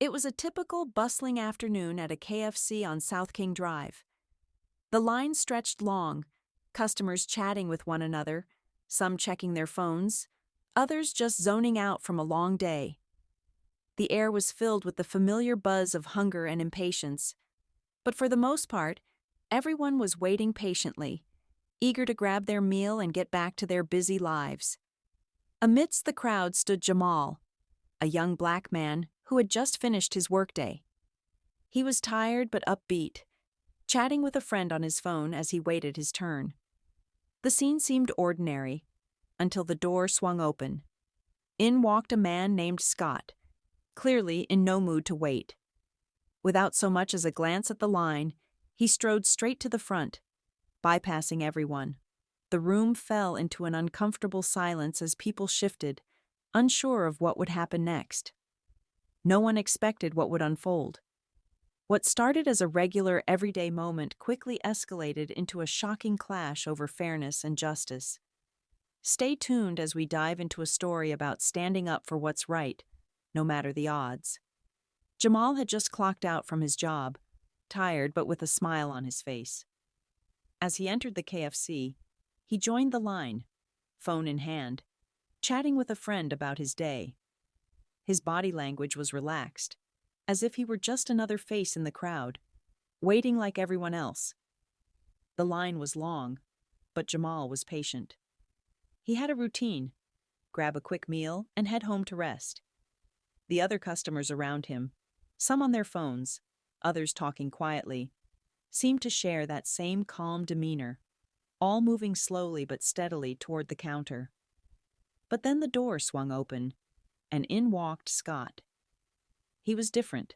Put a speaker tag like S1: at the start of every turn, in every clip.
S1: It was a typical bustling afternoon at a KFC on South King Drive. The line stretched long, customers chatting with one another, some checking their phones, others just zoning out from a long day. The air was filled with the familiar buzz of hunger and impatience, but for the most part, everyone was waiting patiently, eager to grab their meal and get back to their busy lives. Amidst the crowd stood Jamal, a young black man who had just finished his workday. He was tired but upbeat, chatting with a friend on his phone as he waited his turn. The scene seemed ordinary, until the door swung open. In walked a man named Scott, clearly in no mood to wait. Without so much as a glance at the line, he strode straight to the front, bypassing everyone. The room fell into an uncomfortable silence as people shifted, unsure of what would happen next. No one expected what would unfold. What started as a regular, everyday moment quickly escalated into a shocking clash over fairness and justice. Stay tuned as we dive into a story about standing up for what's right, no matter the odds. Jamal had just clocked out from his job, tired but with a smile on his face. As he entered the KFC, he joined the line, phone in hand, chatting with a friend about his day. His body language was relaxed, as if he were just another face in the crowd, waiting like everyone else. The line was long, but Jamal was patient. He had a routine: grab a quick meal and head home to rest. The other customers around him, some on their phones, others talking quietly, seemed to share that same calm demeanor, all moving slowly but steadily toward the counter. But then the door swung open, and in walked Scott. He was different,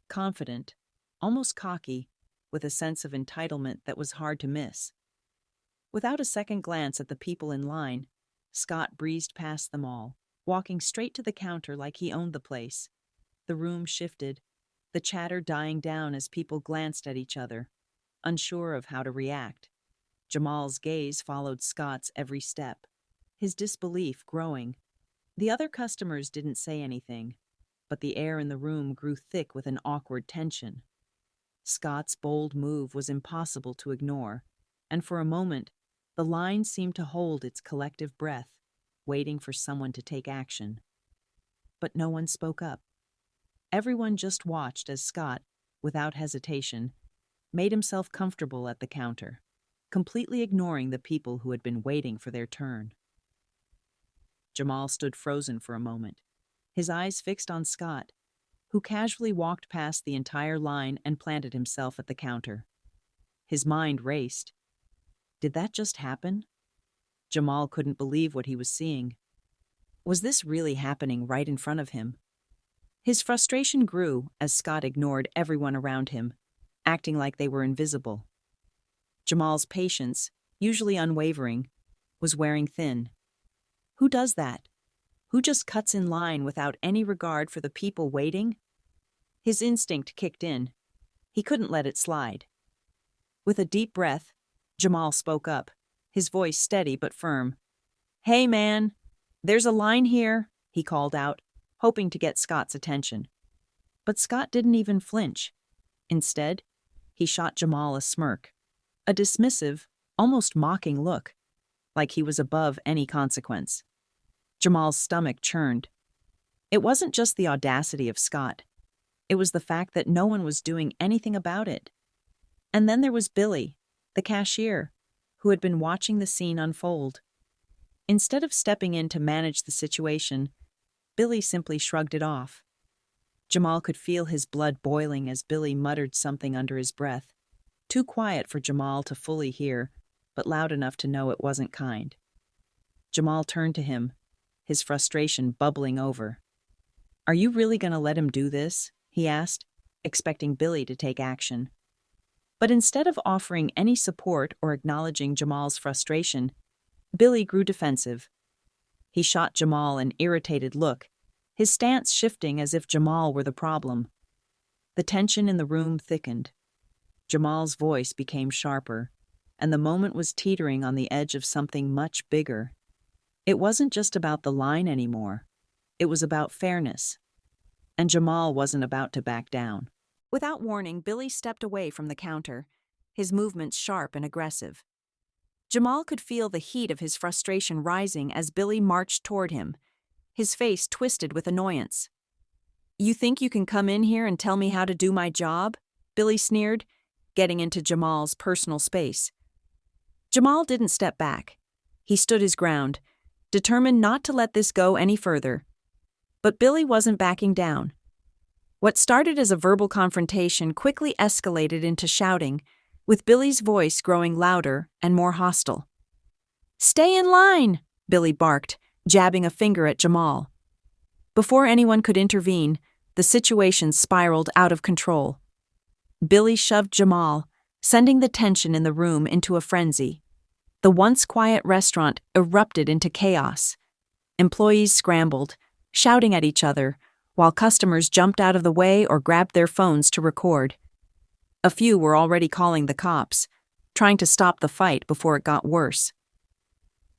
S1: confident, almost cocky, with a sense of entitlement that was hard to miss. Without a second glance at the people in line, Scott breezed past them all, walking straight to the counter like he owned the place. The room shifted, the chatter dying down as people glanced at each other, unsure of how to react. Jamal's gaze followed Scott's every step, his disbelief growing. The other customers didn't say anything, but the air in the room grew thick with an awkward tension. Scott's bold move was impossible to ignore, and for a moment, the line seemed to hold its collective breath, waiting for someone to take action. But no one spoke up. Everyone just watched as Scott, without hesitation, made himself comfortable at the counter, completely ignoring the people who had been waiting for their turn. Jamal stood frozen for a moment, his eyes fixed on Scott, who casually walked past the entire line and planted himself at the counter. His mind raced. Did that just happen? Jamal couldn't believe what he was seeing. Was this really happening right in front of him? His frustration grew as Scott ignored everyone around him, acting like they were invisible. Jamal's patience, usually unwavering, was wearing thin. Who does that? Who just cuts in line without any regard for the people waiting? His instinct kicked in. He couldn't let it slide. With a deep breath, Jamal spoke up, his voice steady but firm. "Hey, man, there's a line here," he called out, hoping to get Scott's attention. But Scott didn't even flinch. Instead, he shot Jamal a smirk, a dismissive, almost mocking look, like he was above any consequence. Jamal's stomach churned. It wasn't just the audacity of Scott. It was the fact that no one was doing anything about it. And then there was Billy, the cashier, who had been watching the scene unfold. Instead of stepping in to manage the situation, Billy simply shrugged it off. Jamal could feel his blood boiling as Billy muttered something under his breath, too quiet for Jamal to fully hear, but loud enough to know it wasn't kind. Jamal turned to him, his frustration bubbling over. "Are you really going to let him do this?" he asked, expecting Billy to take action. But instead of offering any support or acknowledging Jamal's frustration, Billy grew defensive. He shot Jamal an irritated look, his stance shifting as if Jamal were the problem. The tension in the room thickened. Jamal's voice became sharper, and the moment was teetering on the edge of something much bigger. It wasn't just about the line anymore. It was about fairness. and Jamal wasn't about to back down. Without warning, Billy stepped away from the counter, his movements sharp and aggressive. Jamal could feel the heat of his frustration rising as Billy marched toward him, his face twisted with annoyance. "You think you can come in here and tell me how to do my job?" Billy sneered, getting into Jamal's personal space. Jamal didn't step back. He stood his ground, determined not to let this go any further. But Billy wasn't backing down. What started as a verbal confrontation quickly escalated into shouting, with Billy's voice growing louder and more hostile. "Stay in line!" Billy barked, jabbing a finger at Jamal. Before anyone could intervene, the situation spiraled out of control. Billy shoved Jamal, sending the tension in the room into a frenzy. The once quiet restaurant erupted into chaos. Employees scrambled, shouting at each other, while customers jumped out of the way or grabbed their phones to record. A few were already calling the cops, trying to stop the fight before it got worse.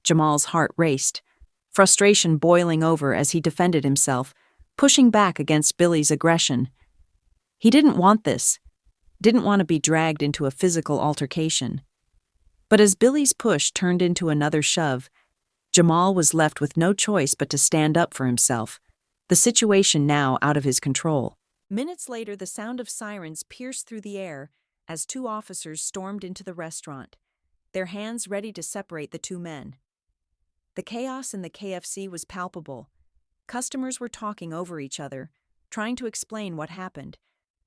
S1: Jamal's heart raced, frustration boiling over as he defended himself, pushing back against Billy's aggression. He didn't want this, didn't want to be dragged into a physical altercation. But as Billy's push turned into another shove, Jamal was left with no choice but to stand up for himself, the situation now out of his control. Minutes later, the sound of sirens pierced through the air as two officers stormed into the restaurant, their hands ready to separate the two men. The chaos in the KFC was palpable. Customers were talking over each other, trying to explain what happened,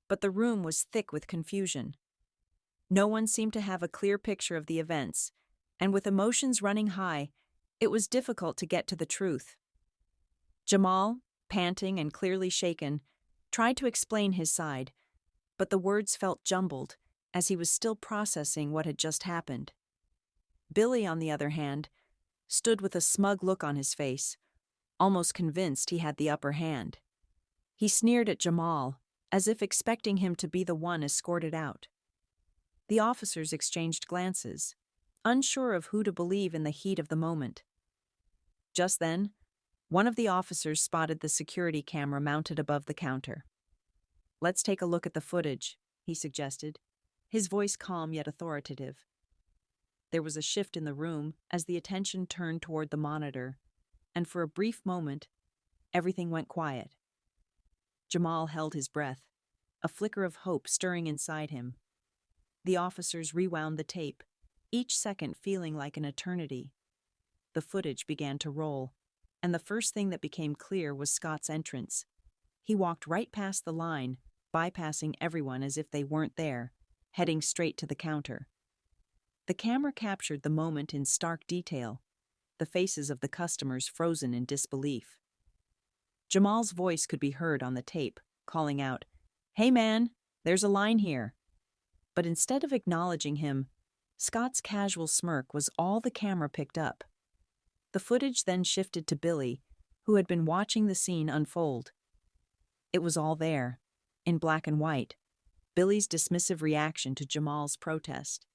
S1: but the room was thick with confusion. No one seemed to have a clear picture of the events, and with emotions running high, it was difficult to get to the truth. Jamal, panting and clearly shaken, tried to explain his side, but the words felt jumbled as he was still processing what had just happened. Billy, on the other hand, stood with a smug look on his face, almost convinced he had the upper hand. He sneered at Jamal, as if expecting him to be the one escorted out. The officers exchanged glances, unsure of who to believe in the heat of the moment. Just then, one of the officers spotted the security camera mounted above the counter. "Let's take a look at the footage," he suggested, his voice calm yet authoritative. There was a shift in the room as the attention turned toward the monitor, and for a brief moment, everything went quiet. Jamal held his breath, a flicker of hope stirring inside him. The officers rewound the tape, each second feeling like an eternity. The footage began to roll, and the first thing that became clear was Scott's entrance. He walked right past the line, bypassing everyone as if they weren't there, heading straight to the counter. The camera captured the moment in stark detail, the faces of the customers frozen in disbelief. Jamal's voice could be heard on the tape, calling out, "Hey man, there's a line here." But instead of acknowledging him, Scott's casual smirk was all the camera picked up. The footage then shifted to Billy, who had been watching the scene unfold. It was all there, in black and white, Billy's dismissive reaction to Jamal's protest.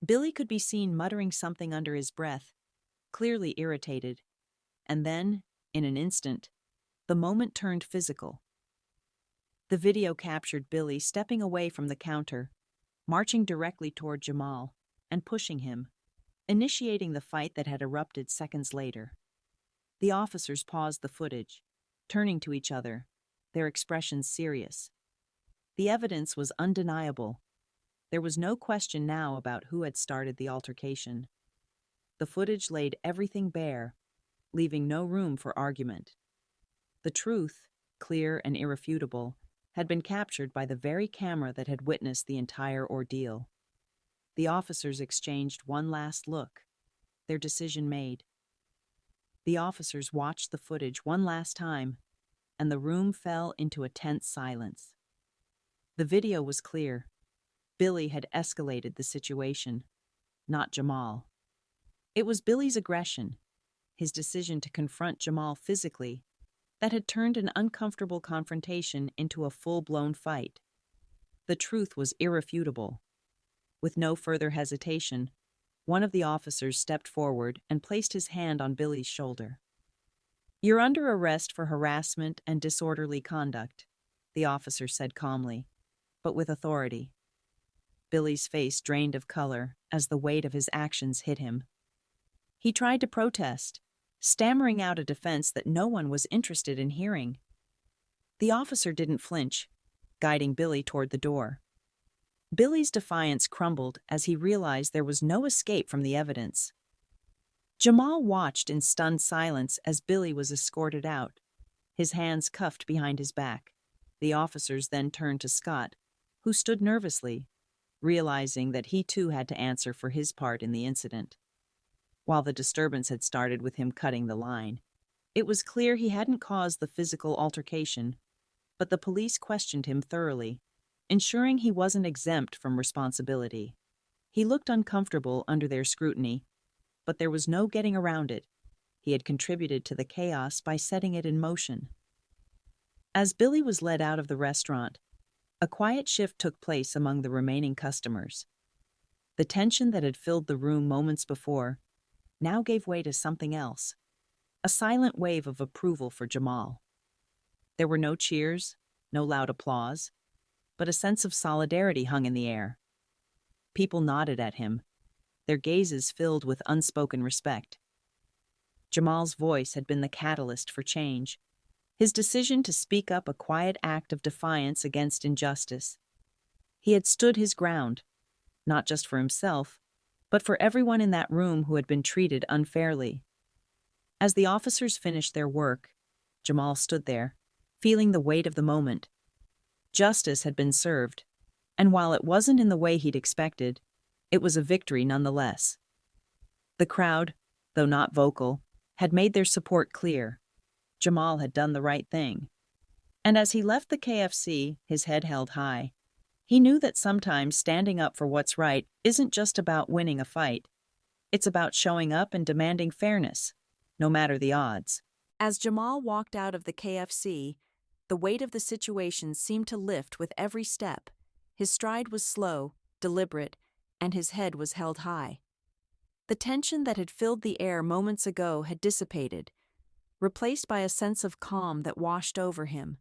S1: Billy could be seen muttering something under his breath, clearly irritated, and then, in an instant, the moment turned physical. The video captured Billy stepping away from the counter, marching directly toward Jamal, and pushing him, initiating the fight that had erupted seconds later. The officers paused the footage, turning to each other, their expressions serious. The evidence was undeniable. There was no question now about who had started the altercation. The footage laid everything bare, leaving no room for argument. The truth, clear and irrefutable, had been captured by the very camera that had witnessed the entire ordeal. The officers exchanged one last look, their decision made. The officers watched the footage one last time, and the room fell into a tense silence. The video was clear. Billy had escalated the situation, not Jamal. It was Billy's aggression, his decision to confront Jamal physically, that had turned an uncomfortable confrontation into a full-blown fight. The truth was irrefutable. With no further hesitation, one of the officers stepped forward and placed his hand on Billy's shoulder. "You're under arrest for harassment and disorderly conduct," the officer said calmly, but with authority. Billy's face drained of color as the weight of his actions hit him. He tried to protest, stammering out a defense that no one was interested in hearing. The officer didn't flinch, guiding Billy toward the door. Billy's defiance crumbled as he realized there was no escape from the evidence. Jamal watched in stunned silence as Billy was escorted out, his hands cuffed behind his back. The officers then turned to Scott, who stood nervously, realizing that he too had to answer for his part in the incident. While the disturbance had started with him cutting the line, it was clear he hadn't caused the physical altercation, but the police questioned him thoroughly, ensuring he wasn't exempt from responsibility. He looked uncomfortable under their scrutiny, but there was no getting around it. He had contributed to the chaos by setting it in motion. As Billy was led out of the restaurant, a quiet shift took place among the remaining customers. The tension that had filled the room moments before now gave way to something else, a silent wave of approval for Jamal. There were no cheers, no loud applause, but a sense of solidarity hung in the air. People nodded at him, their gazes filled with unspoken respect. Jamal's voice had been the catalyst for change, his decision to speak up a quiet act of defiance against injustice. He had stood his ground, not just for himself, but for everyone in that room who had been treated unfairly. As the officers finished their work, Jamal stood there, feeling the weight of the moment. Justice had been served, and while it wasn't in the way he'd expected, it was a victory nonetheless. The crowd, though not vocal, had made their support clear. Jamal had done the right thing. And as he left the KFC, his head held high, he knew that sometimes standing up for what's right isn't just about winning a fight. It's about showing up and demanding fairness, no matter the odds. As Jamal walked out of the KFC, the weight of the situation seemed to lift with every step. His stride was slow, deliberate, and his head was held high. The tension that had filled the air moments ago had dissipated, replaced by a sense of calm that washed over him.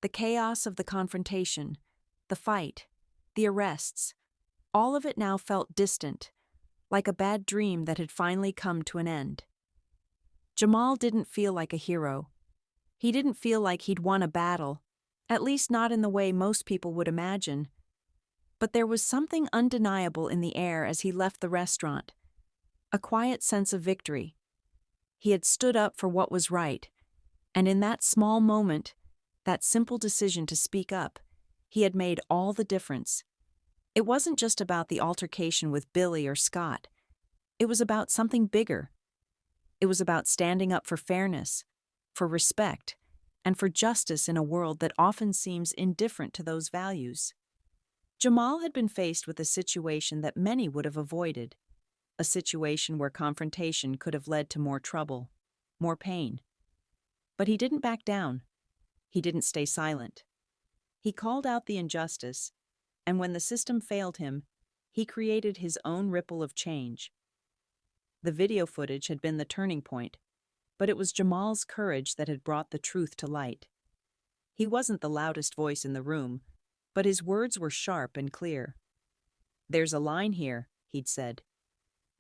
S1: The chaos of the confrontation, the fight, the arrests, all of it now felt distant, like a bad dream that had finally come to an end. Jamal didn't feel like a hero. He didn't feel like he'd won a battle, at least not in the way most people would imagine. But there was something undeniable in the air as he left the restaurant, a quiet sense of victory. He had stood up for what was right, and in that small moment, that simple decision to speak up, he had made all the difference. It wasn't just about the altercation with Billy or Scott. It was about something bigger. It was about standing up for fairness, for respect, and for justice in a world that often seems indifferent to those values. Jamal had been faced with a situation that many would have avoided, a situation where confrontation could have led to more trouble, more pain. But he didn't back down. He didn't stay silent. He called out the injustice, and when the system failed him, he created his own ripple of change. The video footage had been the turning point, but it was Jamal's courage that had brought the truth to light. He wasn't the loudest voice in the room, but his words were sharp and clear. "There's a line here," he'd said.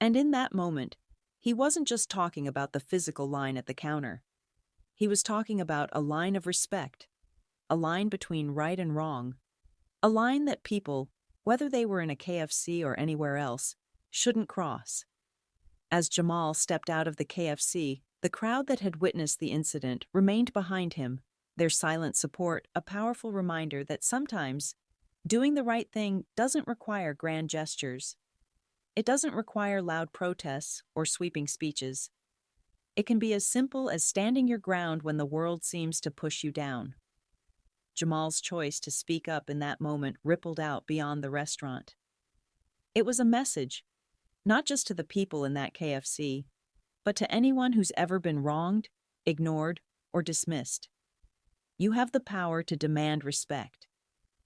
S1: And in that moment, he wasn't just talking about the physical line at the counter. He was talking about a line of respect, a line between right and wrong, a line that people, whether they were in a KFC or anywhere else, shouldn't cross. As Jamal stepped out of the KFC, the crowd that had witnessed the incident remained behind him, their silent support a powerful reminder that sometimes doing the right thing doesn't require grand gestures. It doesn't require loud protests or sweeping speeches. It can be as simple as standing your ground when the world seems to push you down. Jamal's choice to speak up in that moment rippled out beyond the restaurant. It was a message, not just to the people in that KFC, but to anyone who's ever been wronged, ignored, or dismissed. You have the power to demand respect.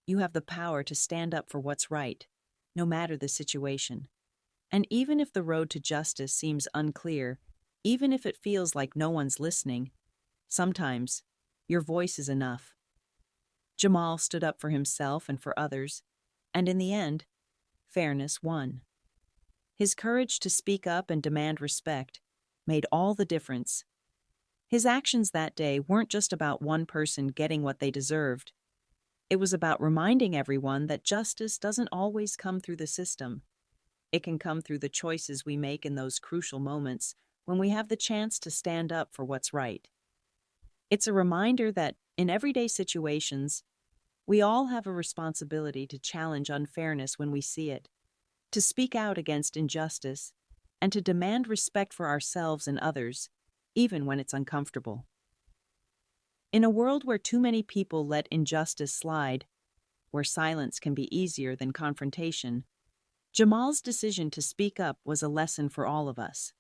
S1: You have the power to stand up for what's right, no matter the situation. And even if the road to justice seems unclear, even if it feels like no one's listening, Sometimes, your voice is enough. Jamal stood up for himself and for others, and in the end, fairness won. His courage to speak up and demand respect made all the difference. His actions that day weren't just about one person getting what they deserved. It was about reminding everyone that justice doesn't always come through the system. It can come through the choices we make in those crucial moments when we have the chance to stand up for what's right. It's a reminder that, in everyday situations, we all have a responsibility to challenge unfairness when we see it, to speak out against injustice, and to demand respect for ourselves and others, even when it's uncomfortable. In a world where too many people let injustice slide, where silence can be easier than confrontation, Jamal's decision to speak up was a lesson for all of us.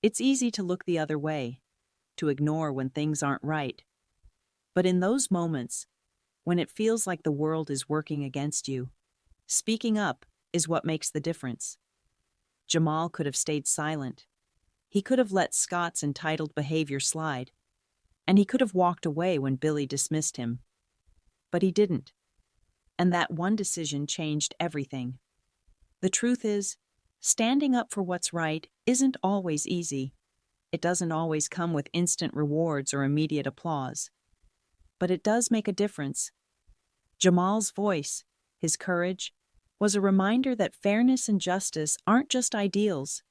S1: It's easy to look the other way, to ignore when things aren't right. But in those moments, when it feels like the world is working against you, speaking up is what makes the difference. Jamal could have stayed silent. He could have let Scott's entitled behavior slide, and he could have walked away when Billy dismissed him. But he didn't. And that one decision changed everything. The truth is, standing up for what's right isn't always easy. It doesn't always come with instant rewards or immediate applause. But it does make a difference. Jamal's voice, his courage, was a reminder that fairness and justice aren't just ideals.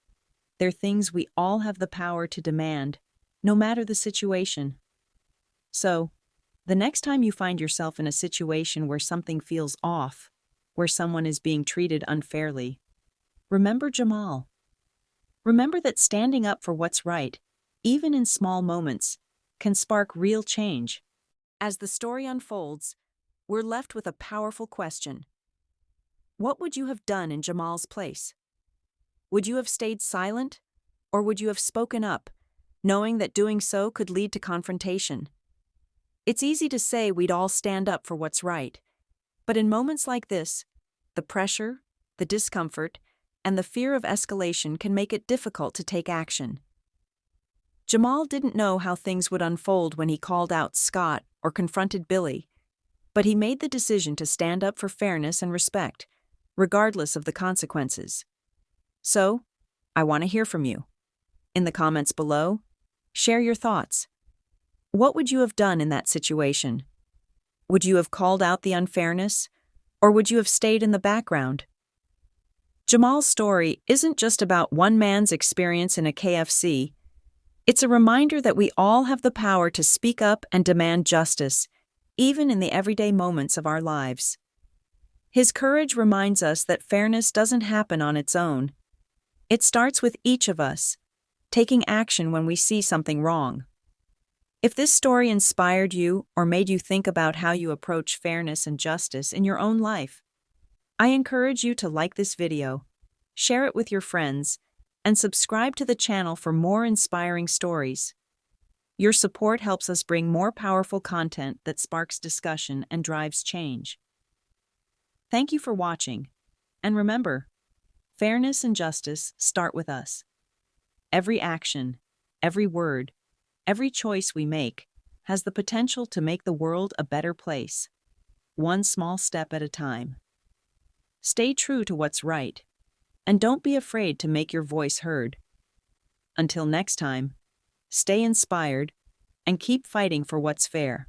S1: They're things we all have the power to demand, no matter the situation. So, the next time you find yourself in a situation where something feels off, where someone is being treated unfairly, remember Jamal. Remember that standing up for what's right, even in small moments, can spark real change. As the story unfolds, we're left with a powerful question. What would you have done in Jamal's place? Would you have stayed silent, or would you have spoken up, knowing that doing so could lead to confrontation? It's easy to say we'd all stand up for what's right, but in moments like this, the pressure, the discomfort, and the fear of escalation can make it difficult to take action. Jamal didn't know how things would unfold when he called out Scott or confronted Billy, but he made the decision to stand up for fairness and respect, regardless of the consequences. So, I want to hear from you. In the comments below, share your thoughts. What would you have done in that situation? Would you have called out the unfairness, or would you have stayed in the background? Jamal's story isn't just about one man's experience in a KFC. It's a reminder that we all have the power to speak up and demand justice, even in the everyday moments of our lives. His courage reminds us that fairness doesn't happen on its own. It starts with each of us, taking action when we see something wrong. If this story inspired you or made you think about how you approach fairness and justice in your own life, I encourage you to like this video, share it with your friends, and subscribe to the channel for more inspiring stories. Your support helps us bring more powerful content that sparks discussion and drives change. Thank you for watching, and remember, fairness and justice start with us. Every action, every word, every choice we make has the potential to make the world a better place, one small step at a time. Stay true to what's right, and don't be afraid to make your voice heard. Until next time, stay inspired and keep fighting for what's fair.